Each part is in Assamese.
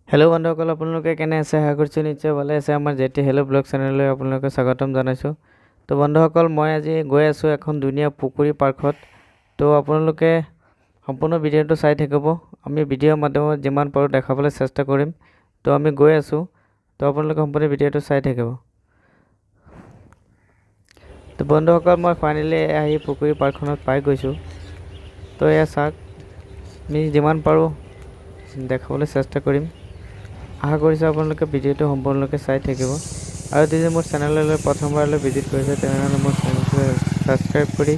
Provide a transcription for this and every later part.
হেল্ল' বন্ধুসকল, আপোনালোকে কেনে আছে? আশা কৰিছোঁ নিশ্চয় ভালে আছে। আমাৰ জেটি হেল্ল' ব্লগ চেনেললৈ আপোনালোকে স্বাগতম জনাইছোঁ। তো বন্ধুসকল, মই আজি গৈ আছোঁ এখন ধুনীয়া পুখুৰী পাৰ্কত। তো আপোনালোকে সম্পূৰ্ণ ভিডিঅ'টো চাই থাকিব। আমি ভিডিঅ'ৰ মাধ্যমত যিমান পাৰোঁ দেখাবলৈ চেষ্টা কৰিম। তো আমি গৈ আছোঁ, তো আপোনালোকে সম্পূৰ্ণ ভিডিঅ'টো চাই থাকিব। তো বন্ধুসকল, মই ফাইনেলি আহি পুখুৰী পাৰ্কখনত পাই গৈছোঁ। তো এয়া চাওক, আমি যিমান পাৰোঁ দেখাবলৈ চেষ্টা কৰিম। আশা কৰিছোঁ আপোনালোকে ভিডিঅ'টো সম্পূৰ্ণকৈ চাই থাকিব। আৰু যদি মোৰ চেনেললৈ প্ৰথমবাৰলৈ ভিজিট কৰিছে তেনেহ'লে মোৰ চেনেলটো ছাবস্ক্ৰাইব কৰি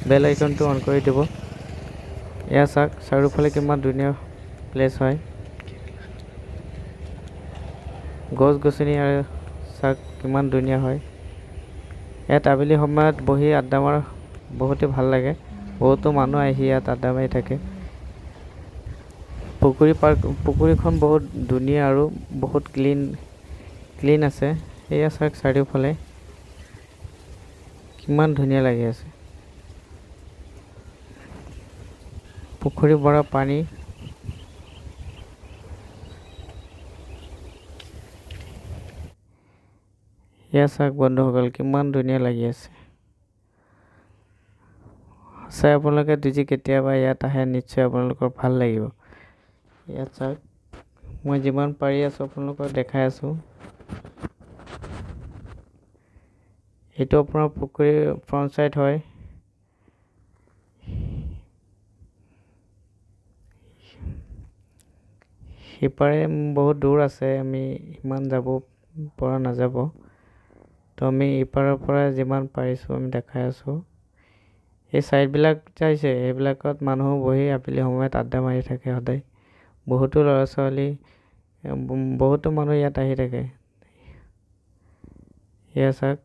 বেল আইকনটো অন কৰি দিব। এয়া চাওক, চাৰিওফালে কিমান ধুনীয়া প্লেচ হয়, গছ গছনি, আৰু চাওক কিমান ধুনীয়া হয়। ইয়াত আবেলি সময়ত বহি আড্ডা মাৰা বহুতেই ভাল লাগে। বহুতো মানুহ আহি ইয়াত আড্ডা মাৰি থাকে। পুখুৰীখন বহুত ধুনীয়া আৰু বহুত ক্লিন আছে। এয়া চাওক, চাৰিওফালে কিমান ধুনীয়া লাগি আছে। পুখুৰী ভৰা পানী, এয়া চাওক বন্ধুসকল, কিমান ধুনীয়া লাগি আছে। সঁচাই আপোনালোকে যদি কেতিয়াবা ইয়াত আহে নিশ্চয় আপোনালোকৰ ভাল লাগিব। ইয়াত চাওক, মই যিমান পাৰি আছোঁ আপোনালোকক দেখাই আছোঁ। এইটো আপোনাৰ পুখুৰীৰ ফ্ৰণ্ট চাইড হয়। সিপাৰে বহুত দূৰ আছে, আমি ইমান যাব পৰা নাযাব। তো আমি ইপাৰৰ পৰা যিমান পাৰিছোঁ আমি দেখাই আছোঁ। এই ছাইডবিলাক চাইছে, এইবিলাকত মানুহ বহি আবেলি সময়ত আড্ডা মাৰি থাকে সদায়। বহুতো ল'ৰা ছোৱালী, বহুতো মানুহ ইয়াত আহি থাকে। এয়া চাওক,